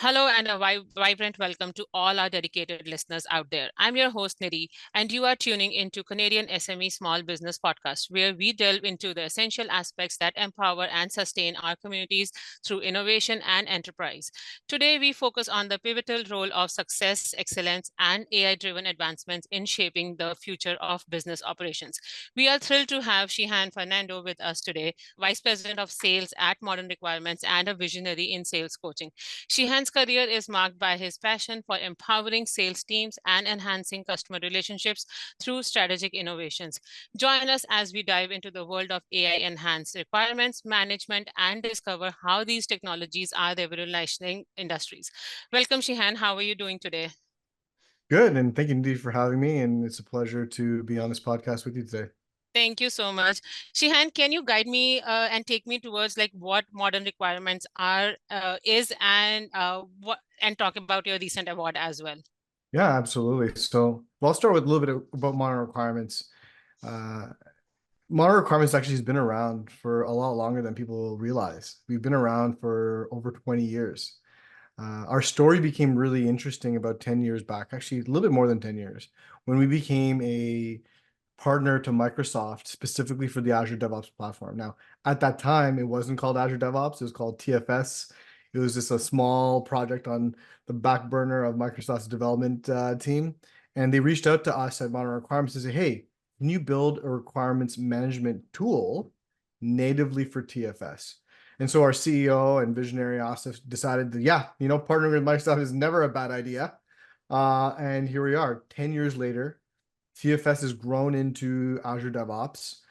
Hello and a vibrant welcome to all our dedicated listeners out there. I'm your host, Nidhi, and you are tuning into Canadian SME Small Business Podcast, where we delve into the essential aspects that empower and sustain our communities through innovation and enterprise. Today, we focus on the pivotal role of success, excellence, and AI-driven advancements in shaping the future of business operations. We are thrilled to have Shihan Fernando with us today, Vice President of Sales at Modern Requirements and a visionary in sales coaching. Shihan's career is marked by his passion for empowering sales teams and enhancing customer relationships through strategic innovations. Join us as we dive into the world of AI enhanced requirements management and discover how these technologies are revolutionizing industries. Welcome, Shihan. How are you doing today? Good, and thank you indeed for having me, and it's a pleasure to be on this podcast with you today. Thank you so much. Shihan, can you guide me and take me towards like what modern requirements are is what and talk about your recent award as well? Yeah, absolutely. So I'll start with a little bit about modern requirements. Uh, Modern requirements actually has been around for a lot longer than people realize. We've been around for over 20 years. Our story became really interesting about 10 years back, actually a little bit more than 10 years, when we became a partner to Microsoft specifically for the Azure DevOps platform. Now, at that time, it wasn't called Azure DevOps, it was called TFS. It was just a small project on the back burner of Microsoft's development team. And they reached out to us at Modern Requirements to say, hey, can you build a requirements management tool natively for TFS? And so our CEO and visionary Asif decided that, yeah, partnering with Microsoft is never a bad idea. And here we are, 10 years later. TFS has grown into Azure DevOps.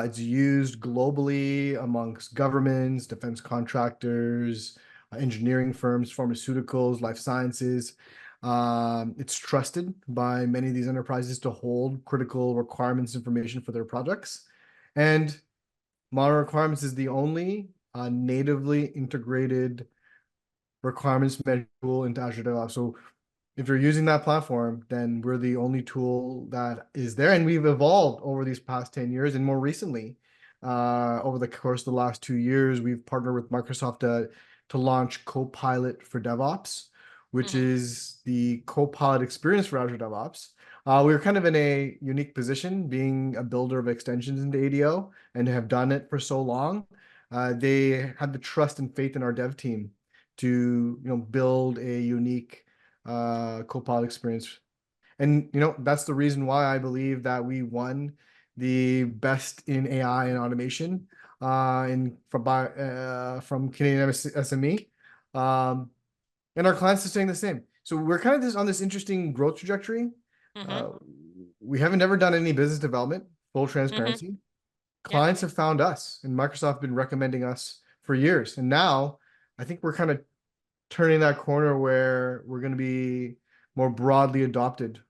It's used globally amongst governments, defense contractors, engineering firms, pharmaceuticals, life sciences. It's trusted by many of these enterprises to hold critical requirements information for their projects. And Modern Requirements is the only natively integrated requirements management tool into Azure DevOps. So if you're using that platform, then we're the only tool that is there. And we've evolved over these past 10 years. And more recently, over the course of the last 2 years, we've partnered with Microsoft to launch Copilot4DevOps, which is the Copilot experience for Azure DevOps. We were kind of in a unique position being a builder of extensions into ADO and have done it for so long. They had the trust and faith in our dev team to build a unique Copilot experience. And that's the reason why I believe that we won the best in AI and automation from Canadian SME. And our clients are saying the same. So we're kind of on this interesting growth trajectory. We haven't ever done any business development, full transparency. Clients have found us, and Microsoft has been recommending us for years. And now I think we're kind of turning that corner where we're going to be more broadly adopted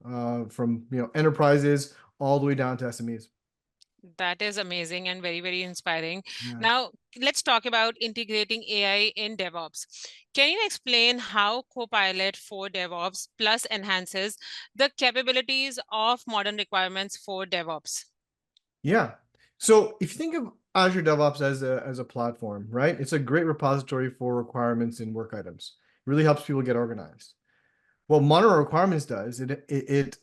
from enterprises all the way down to SMEs. That is amazing and very, very inspiring. Yeah. Now, let's talk about integrating AI in DevOps. Can you explain how Copilot4DevOps Plus enhances the capabilities of modern requirements for DevOps? Yeah. So if you think of Azure DevOps as a platform, right? It's a great repository for requirements and work items. It really helps people get organized. What Modern Requirements does, it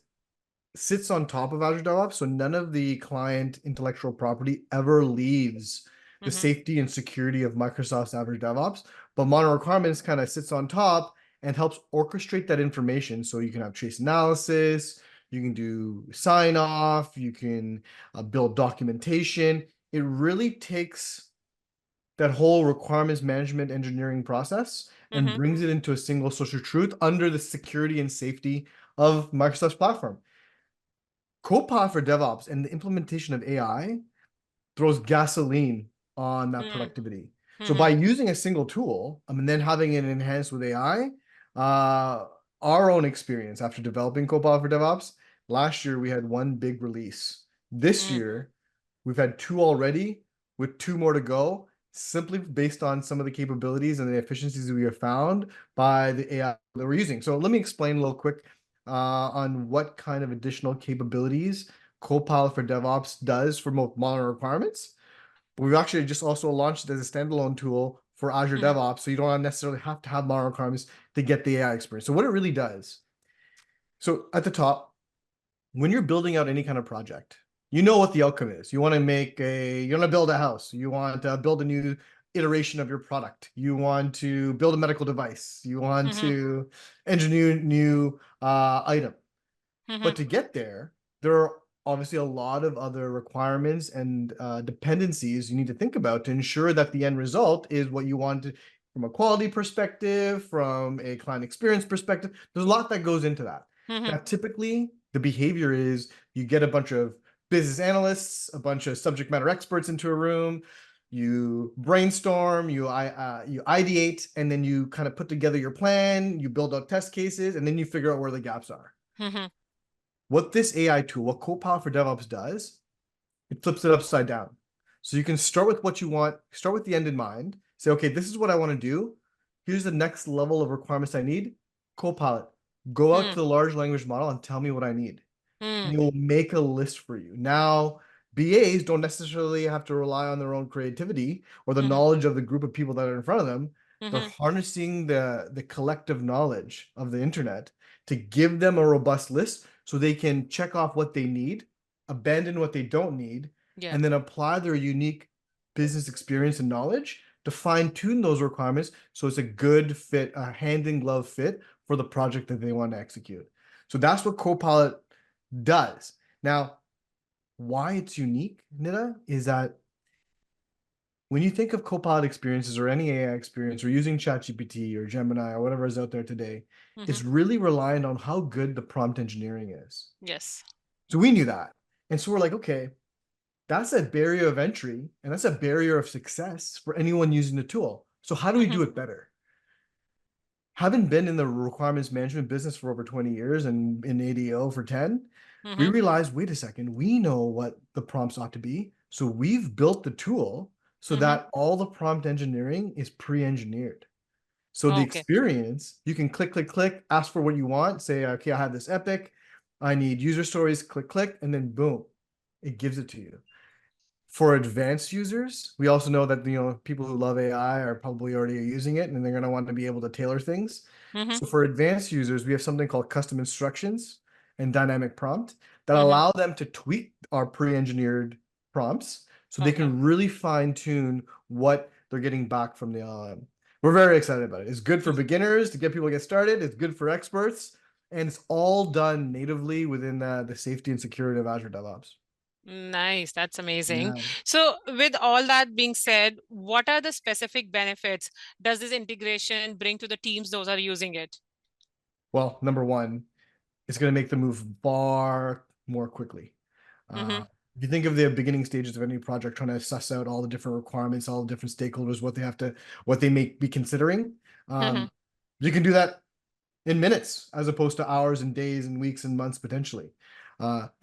sits on top of Azure DevOps, so none of the client intellectual property ever leaves the safety and security of Microsoft's Azure DevOps. But Modern Requirements kind of sits on top and helps orchestrate that information, so you can have trace analysis, you can do sign off, you can build documentation. It really takes that whole requirements management engineering process and brings it into a single source of truth under the security and safety of Microsoft's platform. Copilot for DevOps and the implementation of AI throws gasoline on that productivity. So by using a single tool and then having it enhanced with AI, our own experience after developing Copilot for DevOps, last year we had one big release. This year, we've had two already with two more to go, simply based on some of the capabilities and the efficiencies that we have found by the AI that we're using. So let me explain a little quick on what kind of additional capabilities Copilot for DevOps does for Modern Requirements. But we've actually just also launched it as a standalone tool for Azure DevOps, so you don't necessarily have to have modern requirements to get the AI experience. So what it really does, so at the top, when you're building out any kind of project, you know what the outcome is. You want to build a house. You want to build a new iteration of your product. You want to build a medical device. You want to engineer new item. But to get there are obviously a lot of other requirements and dependencies you need to think about to ensure that the end result is what you want to, from a quality perspective, from a client experience perspective. There's a lot that goes into that. Now, typically, the behavior is you get a bunch of business analysts, a bunch of subject matter experts into a room, you brainstorm, you ideate, and then you kind of put together your plan, you build out test cases, and then you figure out where the gaps are. What this AI tool, what Copilot for DevOps does, it flips it upside down. So you can start with what you want, start with the end in mind, say, okay, this is what I want to do. Here's the next level of requirements I need. Copilot, go out to the large language model and tell me what I need. And it will make a list for you. Now, BAs don't necessarily have to rely on their own creativity or the knowledge of the group of people that are in front of them. They're harnessing the collective knowledge of the internet to give them a robust list so they can check off what they need, abandon what they don't need, and then apply their unique business experience and knowledge to fine-tune those requirements so it's a good fit, a hand-in-glove fit for the project that they want to execute. So that's what Copilot does. Now, why it's unique, Nida, is that when you think of Copilot experiences or any AI experience or using ChatGPT or Gemini or whatever is out there today, it's really reliant on how good the prompt engineering is. Yes. So we knew that. And so we're like, okay, that's a barrier of entry and that's a barrier of success for anyone using the tool. So how do we do it better? Having been in the requirements management business for over 20 years and in ADO for 10, we realized, wait a second, we know what the prompts ought to be. So we've built the tool so that all the prompt engineering is pre-engineered. So the experience, you can click, click, click, ask for what you want, say, okay, I have this epic, I need user stories, click, click, and then boom, it gives it to you. For advanced users, we also know that people who love AI are probably already using it and they're going to want to be able to tailor things. So for advanced users, we have something called custom instructions and dynamic prompt that allow them to tweak our pre-engineered prompts so they can really fine-tune what they're getting back from the LLM. We're very excited about it. It's good for beginners to get people to get started. It's good for experts. And it's all done natively within the safety and security of Azure DevOps. Nice. That's amazing. Yeah. So with all that being said, what are the specific benefits does this integration bring to the teams those are using it? Well, number one, it's going to make them move far more quickly. If you think of the beginning stages of any project, trying to suss out all the different requirements, all the different stakeholders, what they may be considering, you can do that in minutes as opposed to hours and days and weeks and months potentially.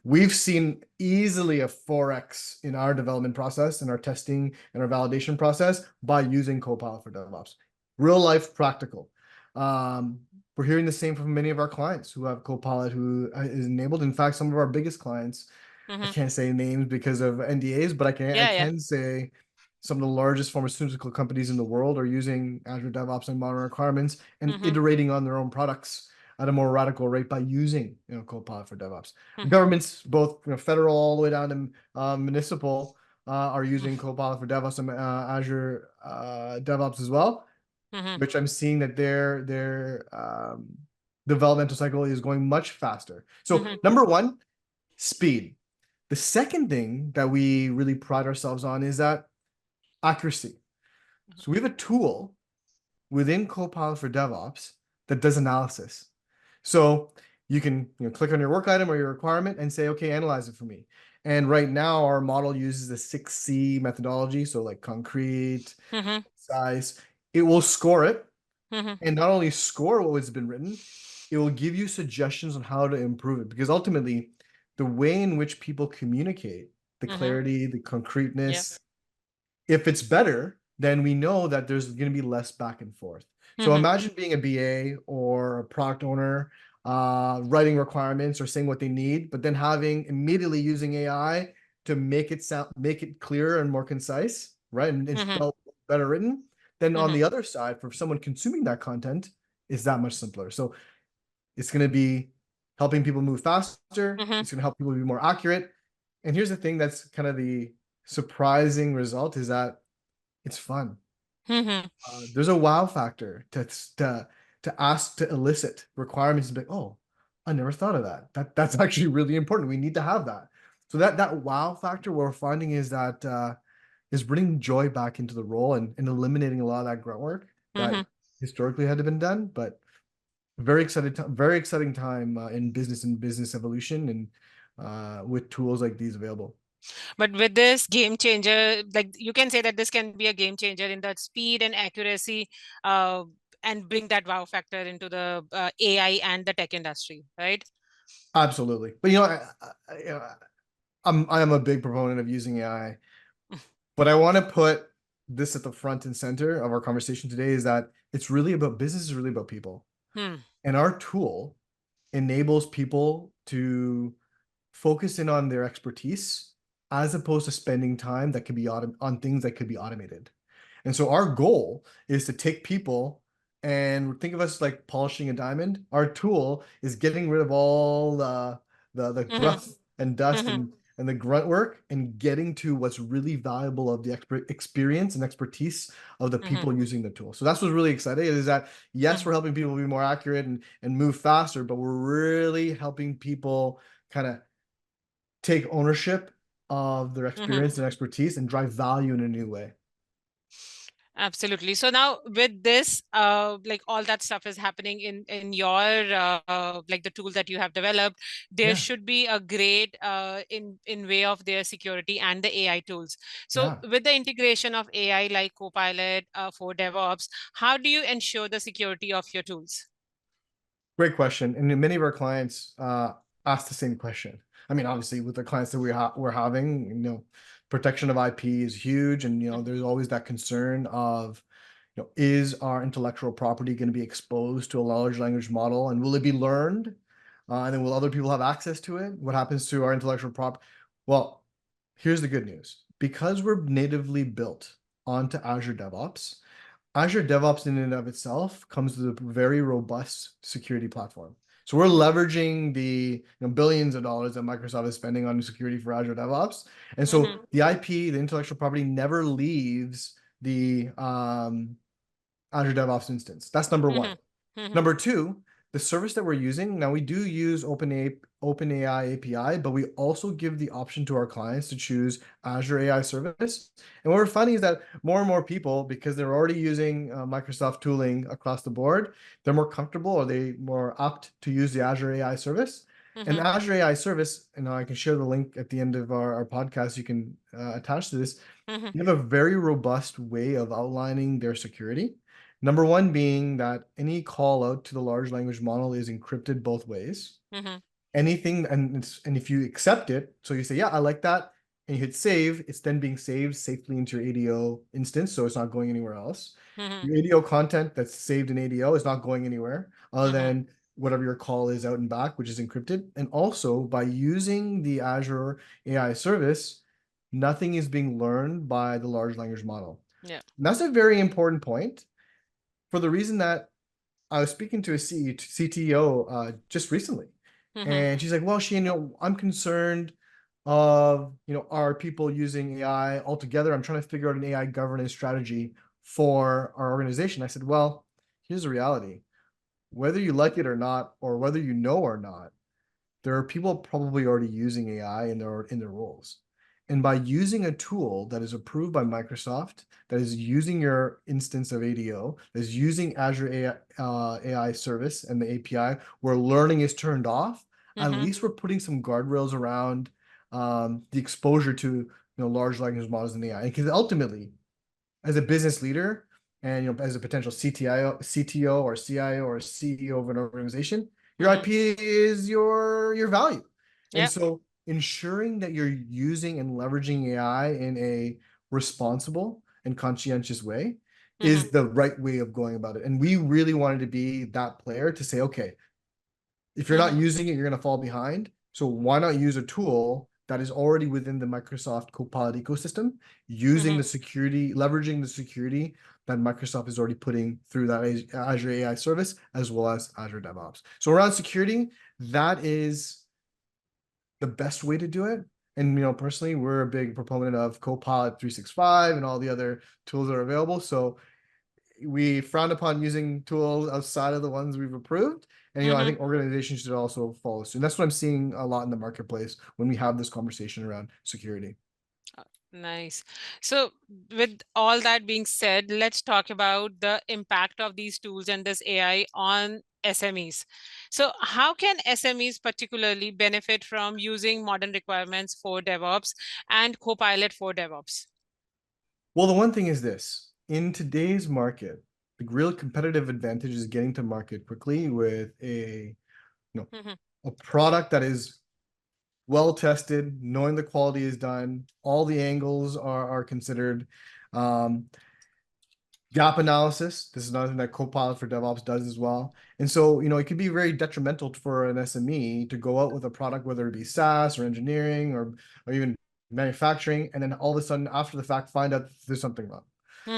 We've seen easily a 4x in our development process and our testing and our validation process by using Copilot for DevOps. Real life practical. We're hearing the same from many of our clients who have Copilot who is enabled. In fact, some of our biggest clients, I can't say names because of NDAs, but I can say some of the largest pharmaceutical companies in the world are using Azure DevOps and Modern Requirements and iterating on their own products at a more radical rate by using Copilot for DevOps. Governments, both federal all the way down to municipal, are using Copilot for DevOps and Azure DevOps as well, which I'm seeing that their developmental cycle is going much faster. So number one, speed. The second thing that we really pride ourselves on is that accuracy. So we have a tool within Copilot for DevOps that does analysis. So you can click on your work item or your requirement and say, okay, analyze it for me. And right now our model uses the 6C methodology. So like concrete, size, it will score it. And not only score what has been written, it will give you suggestions on how to improve it. Because ultimately, the way in which people communicate, the clarity, the concreteness, if it's better, then we know that there's going to be less back and forth. So imagine being a BA or a product owner, writing requirements or saying what they need, but then having immediately using AI to make it clearer and more concise, right? And it's better written. then on Mm-hmm. the other side, for someone consuming that content, it's that much simpler. So it's going to be helping people move faster. Mm-hmm. It's going to help people be more accurate. And here's the thing that's kind of the surprising result is that it's fun. Mm-hmm. There's a wow factor to ask to elicit requirements to be like, oh, I never thought of that. That's actually really important. We need to have that. So that wow factor, what we're finding is that is bringing joy back into the role and eliminating a lot of that grunt work Mm-hmm. that historically had been done. But very exciting time in business and business evolution and with tools like these available. But with this game changer, like you can say that this can be a game changer in that speed and accuracy, uh, and bring that wow factor into the AI and the tech industry, right? Absolutely. But I am a big proponent of using AI, but I want to put this at the front and center of our conversation today is that it's really about business is really about people. Hmm. And our tool enables people to focus in on their expertise as opposed to spending time that could be on things that could be automated. And so our goal is to take people and think of us like polishing a diamond. Our tool is getting rid of all the Mm-hmm. gruff and dust Mm-hmm. and the grunt work and getting to what's really valuable of the experience and expertise of the Mm-hmm. people using the tool. So that's what's really exciting is that yes, Mm-hmm. we're helping people be more accurate and move faster, but we're really helping people kind of take ownership of their Mm-hmm. experience and expertise and drive value in a new way. Absolutely. So now with this, like all that stuff is happening in your like the tool that you have developed, there Yeah, should be a great in way of their security and the AI tools. So yeah. with the integration of AI like Copilot for DevOps, how do you ensure the security of your tools? Great question. And many of our clients ask the same question. I mean, obviously, with the clients that we're having, protection of IP is huge, and there's always that concern of, is our intellectual property going to be exposed to a large language model, and will it be learned? And then will other people have access to it? What happens to our intellectual property? Well, here's the good news. Because we're natively built onto Azure DevOps, Azure DevOps in and of itself comes with a very robust security platform. So we're leveraging the billions of dollars that Microsoft is spending on security for Azure DevOps. And Mm-hmm. so the IP, the intellectual property, never leaves the Azure DevOps instance. That's number one. Mm-hmm. Mm-hmm. Number two, the service that we're using, now we do use OpenAI API, but we also give the option to our clients to choose Azure AI service. And what we're finding is that more and more people, because they're already using Microsoft tooling across the board, they're more comfortable or they more apt to use the Azure AI service. And Mm-hmm. Azure AI service, and I can share the link at the end of our podcast, you can attach to this. Mm-hmm. They have a very robust way of outlining their security. Number one being that any call out to the large language model is encrypted both ways. Mm-hmm. Anything, and if you accept it, so you say, yeah, I like that, and you hit save, it's then being saved safely into your ADO instance, so it's not going anywhere else. Mm-hmm. Your ADO content that's saved in ADO is not going anywhere other Mm-hmm. than whatever your call is out and back, which is encrypted. And also by using the Azure AI service, nothing is being learned by the large language model. Yeah. And that's a very important point for the reason that I was speaking to a CTO just recently, Mm-hmm. and she's like, "Well, I'm concerned of are people using AI altogether? I'm trying to figure out an AI governance strategy for our organization." I said, "Well, here's the reality: whether you like it or not, or whether you know or not, there are people probably already using AI in their roles. And by using a tool that is approved by Microsoft, that is using your instance of ADO, that is using Azure AI service and the API, where learning is turned off, at Mm-hmm. least we're putting some guardrails around the exposure to large language models and AI. Because ultimately, as a business leader and as a potential CTO or CIO or CEO of an organization, your Mm-hmm. IP is your value. And Yeah. so ensuring that you're using and leveraging AI in a responsible and conscientious way Mm-hmm. is the right way of going about it. And we really wanted to be that player to say, okay, if you're not Mm-hmm. using it, you're going to fall behind. So why not use a tool that is already within the Microsoft Copilot ecosystem, using the security, leveraging the security that Microsoft is already putting through that Azure AI service, as well as Azure DevOps. So around security, that is the best way to do it. And personally, we're a big proponent of Copilot 365 and all the other tools that are available. So we frown upon using tools outside of the ones we've approved. And I think organizations should also follow suit. And that's what I'm seeing a lot in the marketplace when we have this conversation around security. Nice. So with all that being said, let's talk about the impact of these tools and this AI on SMEs. So how can SMEs particularly benefit from using modern requirements for DevOps and Copilot for DevOps? Well, the one thing is this: in today's market, the real competitive advantage is getting to market quickly with a product that is well tested, knowing the quality is done, all the angles are considered. Gap analysis, this is another thing that Copilot for DevOps does as well. And so, it could be very detrimental for an SME to go out with a product, whether it be SaaS or engineering or even manufacturing, and then all of a sudden after the fact find out there's something wrong.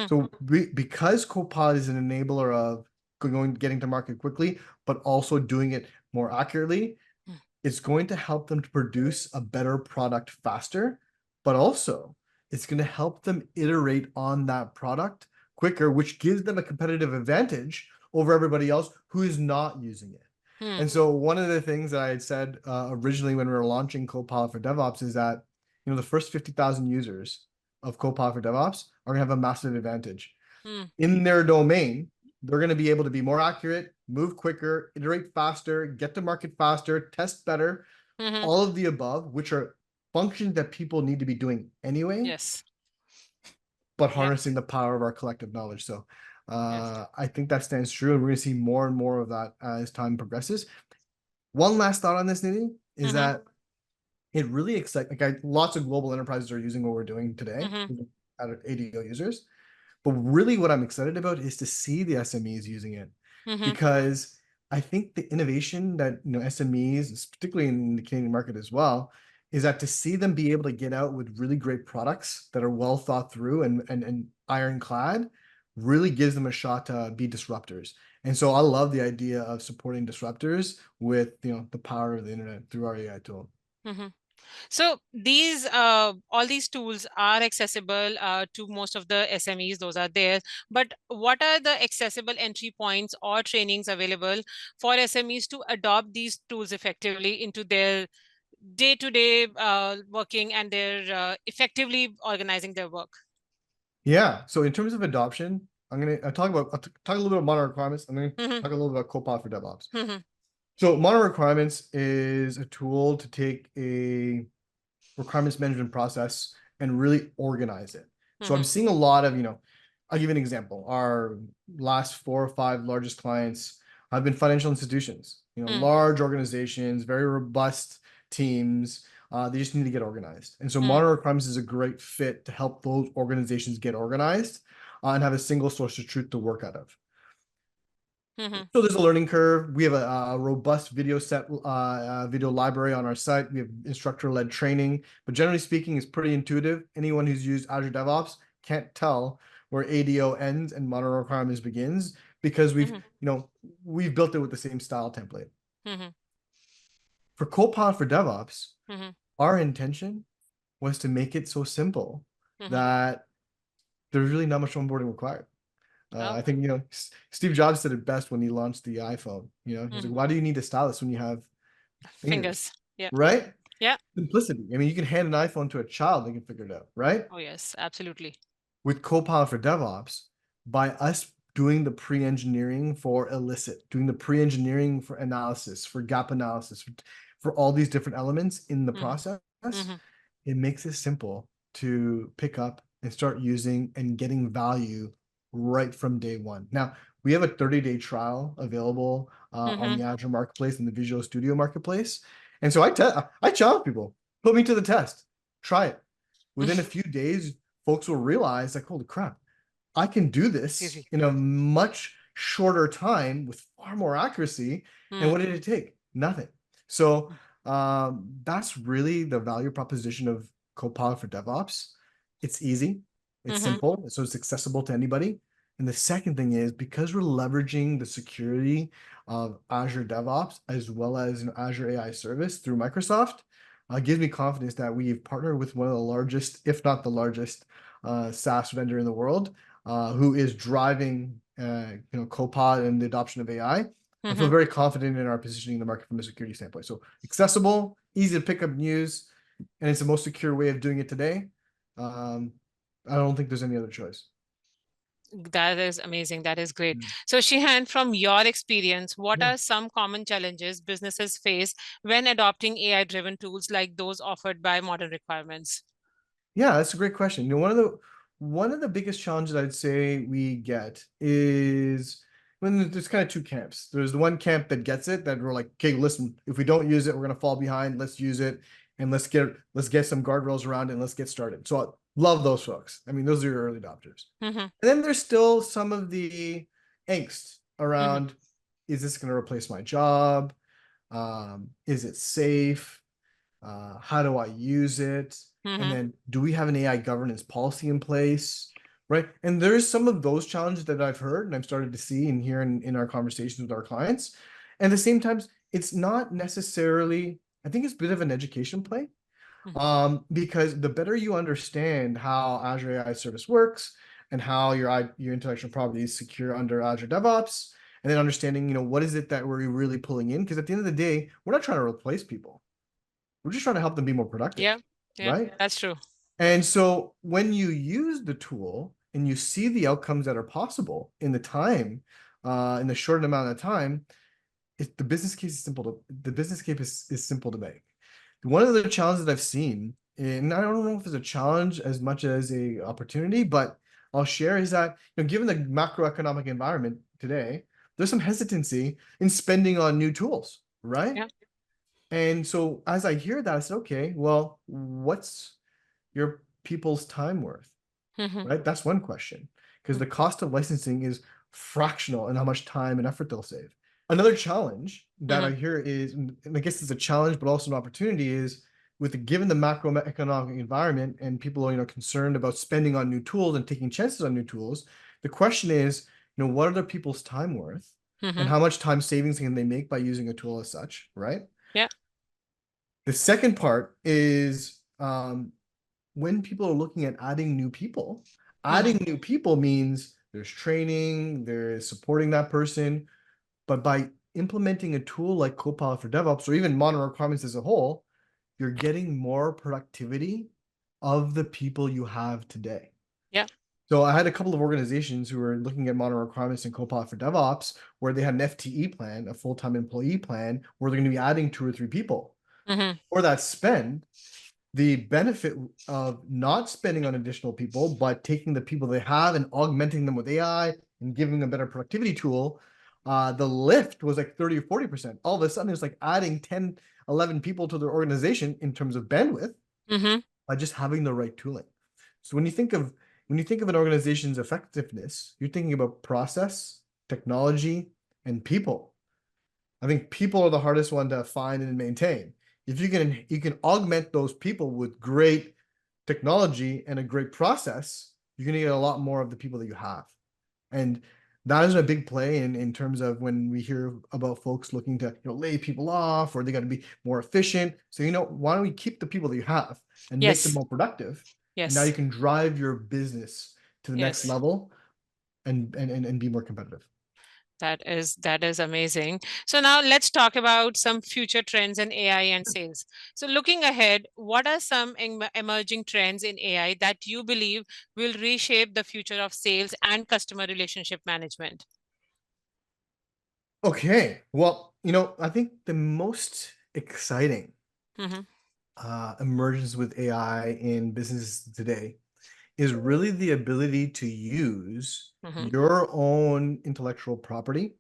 So because Copilot is an enabler of getting to market quickly, but also doing it more accurately, it's going to help them to produce a better product faster, but also it's going to help them iterate on that product quicker, which gives them a competitive advantage over everybody else who is not using it. And so one of the things that I had said originally when we were launching Copilot for DevOps is that the first 50,000 users of Copilot for DevOps are going to have a massive advantage in their domain. They're going to be able to be more accurate, move quicker, iterate faster, get to market faster, test better, all of the above, which are functions that people need to be doing anyway. Yes. But harnessing the power of our collective knowledge. So I think that stands true, and we're going to see more and more of that as time progresses. One last thought on this, Nidhi, is that it really excites, lots of global enterprises are using what we're doing today out of ADO users. But really what I'm excited about is to see the SMEs using it, because I think the innovation that SMEs, particularly in the Canadian market as well, is that to see them be able to get out with really great products that are well thought through and ironclad really gives them a shot to be disruptors. And so I love the idea of supporting disruptors with the power of the internet through our AI tool. So these all these tools are accessible to most of the SMEs, those are there. But what are the accessible entry points or trainings available for SMEs to adopt these tools effectively into their day-to-day working and their effectively organizing their work? Yeah. So in terms of adoption, I'll talk a little bit about modern requirements. I'm going to talk a little bit about Copilot for DevOps. So Modern Requirements is a tool to take a requirements management process and really organize it. So I'm seeing a lot of, I'll give you an example. Our last 4 or 5 largest clients have been financial institutions, large organizations, very robust teams. They just need to get organized. And so Modern Requirements is a great fit to help those organizations get organized and have a single source of truth to work out of. So there's a learning curve. We have a robust video library on our site. We have instructor-led training, but generally speaking, it's pretty intuitive. Anyone who's used Azure DevOps can't tell where ADO ends and Modern Requirements begins, because we've built it with the same style template. For Copilot for DevOps, our intention was to make it so simple that there's really not much onboarding required. I think, Steve Jobs said it best when he launched the iPhone. He's like, why do you need a stylus when you have fingers? Yeah. Right? Yeah. Simplicity. I mean, you can hand an iPhone to a child, they can figure it out, right? Oh, yes, absolutely. With Copilot for DevOps, by us doing the pre-engineering for elicit, doing the pre-engineering for analysis, for gap analysis, for all these different elements in the process, it makes it simple to pick up and start using and getting value right from day one. Now, we have a 30-day trial available on the Azure Marketplace and the Visual Studio Marketplace. And so I challenge people, put me to the test, try it. Within a few days, folks will realize, like, holy crap, I can do this in a much shorter time with far more accuracy. And what did it take? Nothing. So That's really the value proposition of Copilot for DevOps. It's easy, it's Mm-hmm. simple, so it's accessible to anybody. And the second thing is because we're leveraging the security of Azure DevOps as well as an Azure AI service through Microsoft, gives me confidence that we've partnered with one of the largest, if not the largest, SaaS vendor in the world, who is driving Copilot and the adoption of AI. I feel Mm-hmm. very confident in our positioning in the market from a security standpoint. So accessible, easy to pick up and use, and it's the most secure way of doing it today. Um, I don't think there's any other choice. That is amazing. That is great. Mm. So, Shihan, from your experience, what Yeah. are some common challenges businesses face when adopting AI-driven tools like those offered by Modern Requirements? Yeah, that's a great question. One of the biggest challenges I'd say we get is when there's kind of two camps. There's the one camp that gets it, that we're like, okay, listen, if we don't use it, we're gonna fall behind. Let's use it and let's get some guardrails around it and let's get started. So I love those folks. I mean, those are your early adopters. Mm-hmm. And then there's still some of the angst Mm-hmm. around, is this gonna replace my job? Is it safe? How do I use it? And Mm-hmm. then do we have an AI governance policy in place? Right. And there's some of those challenges that I've heard and I've started to see and hear in our conversations with our clients. And at the same time, it's not necessarily, I think it's a bit of an education play. Mm-hmm. Because the better you understand how Azure AI service works and how your intellectual property is secure under Azure DevOps, and then understanding, what is it that we're really pulling in? Because at the end of the day, we're not trying to replace people. We're just trying to help them be more productive, Yeah, yeah, right? that's true. And so when you use the tool and you see the outcomes that are possible in in the short amount of time, the business case is simple to make. One of the challenges that I've seen, and I don't know if it's a challenge as much as a opportunity, but I'll share is that, given the macroeconomic environment today, there's some hesitancy in spending on new tools, right? Yeah. And so as I hear that, I said, okay, well, what's your people's time worth? Mm-hmm. Right? That's one question. Because the cost of licensing is fractional in how much time and effort they'll save. Another challenge that Mm-hmm. I hear is, and I guess it's a challenge, but also an opportunity, is given the macroeconomic environment and people are, concerned about spending on new tools and taking chances on new tools, the question is, what are their people's time worth? And Mm-hmm. how much time savings can they make by using a tool as such, right? Yeah. The second part is when people are looking at Mm-hmm. adding new people means there's training, there's supporting that person. But by implementing a tool like Copilot for DevOps or even Modern Requirements as a whole, you're getting more productivity of the people you have today. Yeah. So I had a couple of organizations who were looking at Modern Requirements and Copilot for DevOps, where they had an FTE plan, a full-time employee plan, where they're going to be adding 2 or 3 people. Mm-hmm. For that spend, the benefit of not spending on additional people, but taking the people they have and augmenting them with AI and giving them a better productivity tool, the lift was like 30 or 40%. All of a sudden, it's like adding 10, 11 people to their organization in terms of bandwidth Mm-hmm. by just having the right tooling. So when you think of an organization's effectiveness, you're thinking about process, technology, and people. I think people are the hardest one to find and maintain. If you can augment those people with great technology and a great process, you're going to get a lot more of the people that you have. And that is a big play in terms of when we hear about folks looking to lay people off or they got to be more efficient. So why don't we keep the people that you have and make them Yes. more productive? And now you Yes. can drive your business to the next Yes. level and be more competitive. That is amazing. So now let's talk about some future trends in AI and sales. So looking ahead, what are some emerging trends in AI that you believe will reshape the future of sales and customer relationship management? Okay. Well, I think the most exciting Mm-hmm. emergence with AI in businesses today is really the ability to use Mm-hmm. your own intellectual property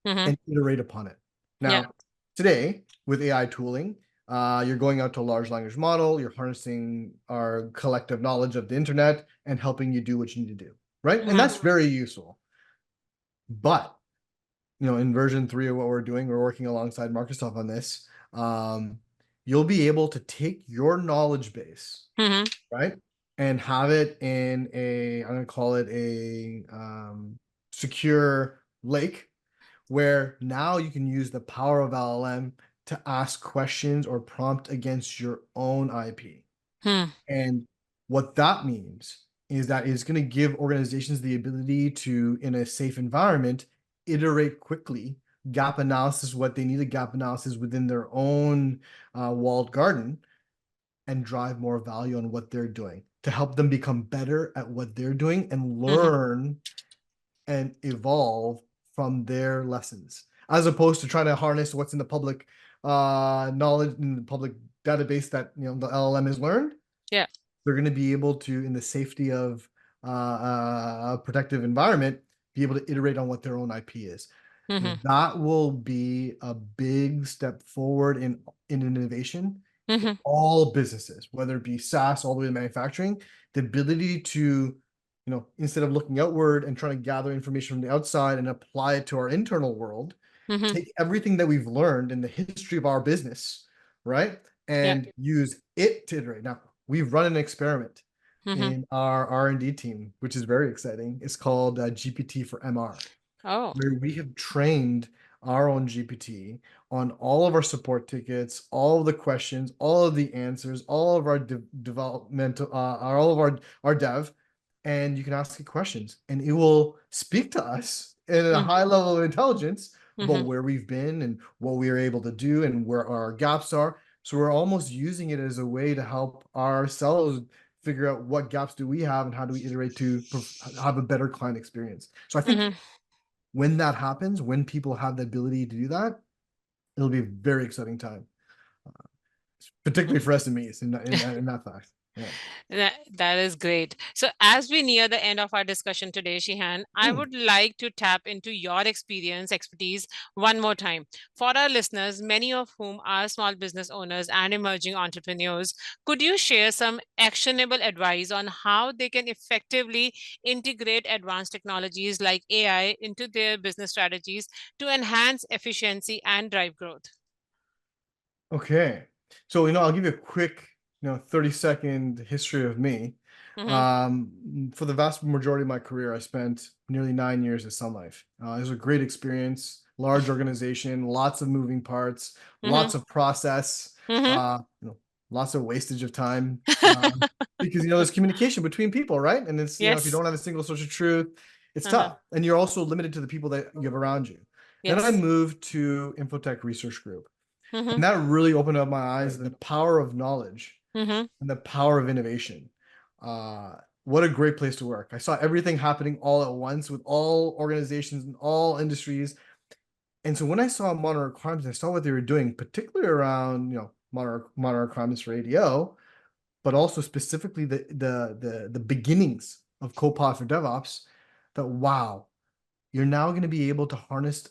Mm-hmm. and iterate upon it. Yeah. Now, today with AI tooling, you're going out to a large language model, you're harnessing our collective knowledge of the internet and helping you do what you need to do, right? And Mm-hmm. that's very useful. But in version 3 of what we're doing, we're working alongside Microsoft on this. you'll be able to take your knowledge base, Mm-hmm. right, and have it in I'm going to call it a secure lake, where now you can use the power of LLM to ask questions or prompt against your own IP. Hmm. And what that means is that it's going to give organizations the ability to, in a safe environment, iterate quickly, gap analysis what they need, a gap analysis within their own walled garden, and drive more value on what they're doing to help them become better at what they're doing and Mm-hmm. learn and evolve from their lessons, as opposed to trying to harness what's in the public knowledge in the public database that the LLM has learned. Yeah. They're going to be able to, in the safety of a protective environment, be able to iterate on what their own IP is. Mm-hmm. That will be a big step forward in innovation for Mm-hmm. all businesses, whether it be SaaS all the way to manufacturing. The ability to, instead of looking outward and trying to gather information from the outside and apply it to our internal world, Mm-hmm. take everything that we've learned in the history of our business, right, Yeah. and use it to iterate. Now, we've run an experiment Mm-hmm. in our R&D team, which is very exciting. It's called GPT for MR, Oh. where we have trained our own GPT on all of our support tickets, all of the questions, all of the answers, all of our developmental, all of our dev, and you can ask it questions, and it will speak to us in a high level of intelligence about Mm-hmm. where we've been and what we are able to do and where our gaps are. So we're almost using it as a way to help ourselves figure out what gaps do we have and how do we iterate to have a better client experience. So I think Mm-hmm. when that happens, when people have the ability to do that, it'll be a very exciting time, particularly for SMEs in that fact. Yeah. That is great. So, as we near the end of our discussion today, Shihan, I would like to tap into your expertise one more time. For our listeners, many of whom are small business owners and emerging entrepreneurs, could you share some actionable advice on how they can effectively integrate advanced technologies like AI into their business strategies to enhance efficiency and drive growth? Okay. So, I'll give you a quick, 30-second history of me. Mm-hmm. For the vast majority of my career, I spent nearly 9 years at Sun Life. It was a great experience, large organization, lots of moving parts, Mm-hmm. lots of process, Mm-hmm. lots of wastage of time, because, there's communication between people, right? And it's, if you Yes. don't have a single source of truth, it's Uh-huh. tough. And you're also limited to the people that you have around you. Then I Yes. moved to Infotech Research Group. Mm-hmm. And that really opened up my eyes to the power of knowledge Mm-hmm. and the power of innovation. What a great place to work. I saw everything happening all at once with all organizations and all industries. And so when I saw Modern Requirements, I saw what they were doing, particularly around, modern requirements for ADO, but also specifically the beginnings of Copilot for DevOps, that wow, you're now going to be able to harness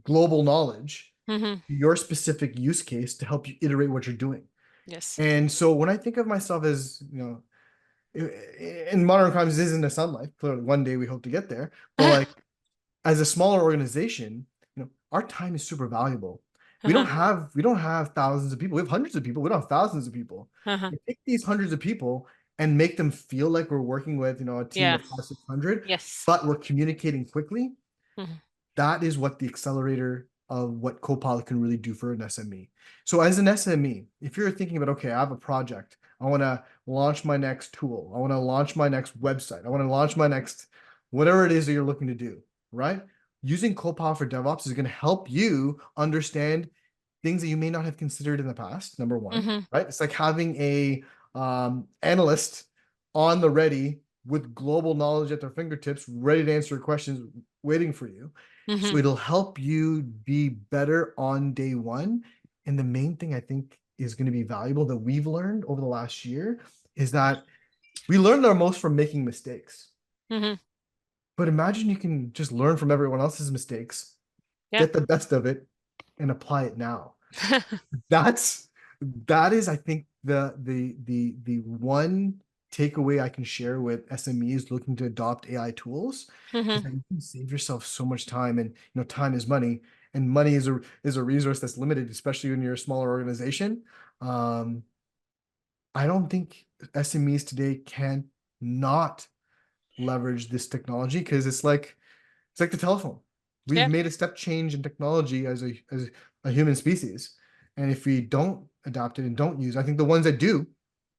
global knowledge, Mm-hmm. your specific use case, to help you iterate what you're doing. Yes. And so when I think of myself as, in Modern Crimes isn't a Sun Life, clearly one day we hope to get there, but like as a smaller organization, our time is super valuable. We don't Uh-huh. have thousands of people. We have hundreds of people. We don't have thousands of people. Uh-huh. We take these hundreds of people and make them feel like we're working with, a team Yeah. of 500, 600, Yes. but we're communicating quickly. Mm-hmm. That is what the accelerator of what Copilot can really do for an SME. So as an SME, if you're thinking about, okay, I have a project, I want to launch my next tool, I want to launch my next website, I want to launch my next whatever it is that you're looking to do, right? Using Copilot for DevOps is going to help you understand things that you may not have considered in the past, number one, Mm-hmm. right? It's like having a analyst on the ready with global knowledge at their fingertips, ready to answer questions, waiting for you. Mm-hmm. So it'll help you be better on day one. And the main thing I think is going to be valuable that we've learned over the last year is that we learned our most from making mistakes. Mm-hmm. But imagine you can just learn from everyone else's mistakes, Yeah. get the best of it, and apply it now. That is, I think, the one takeaway I can share with SMEs looking to adopt AI tools, is Mm-hmm. that you can save yourself so much time, and time is money, and money is a resource that's limited, especially when you're a smaller organization. I don't think SMEs today can not leverage this technology, because it's like the telephone. We've Yeah. made a step change in technology as a human species, and if we don't adapt it and don't use, I think the ones that do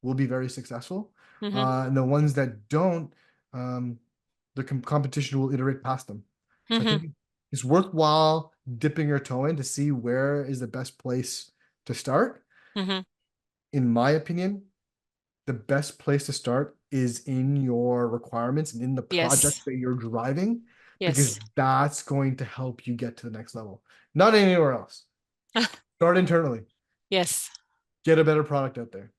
will be very successful, and the ones that don't, the competition will iterate past them. So I think it's worthwhile dipping your toe in to see where is the best place to start. In my opinion, the best place to start is in your requirements and in the project Yes. that you're driving, because Yes. that's going to help you get to the next level. Not anywhere else. Start internally. Yes. Get a better product out there.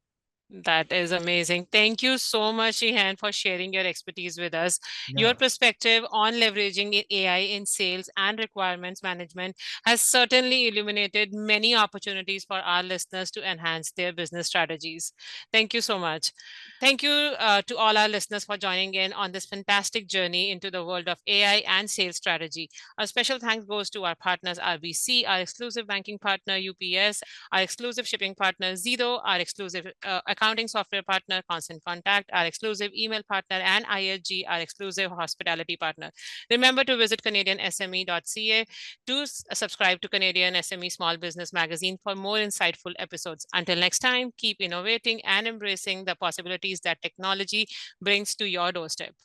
That is amazing. Thank you so much, Shihan, for sharing your expertise with us. Your Yeah. perspective on leveraging AI in sales and requirements management has certainly illuminated many opportunities for our listeners to enhance their business strategies. Thank you so much. Thank you to all our listeners for joining in on this fantastic journey into the world of AI and sales strategy. A special thanks goes to our partners RBC, our exclusive banking partner UPS, our exclusive shipping partner Zido, our exclusive accounting software partner Constant Contact, our exclusive email partner, and ISG, our exclusive hospitality partner. Remember to visit CanadianSME.ca to subscribe to Canadian SME Small Business Magazine for more insightful episodes. Until next time, keep innovating and embracing the possibilities that technology brings to your doorstep.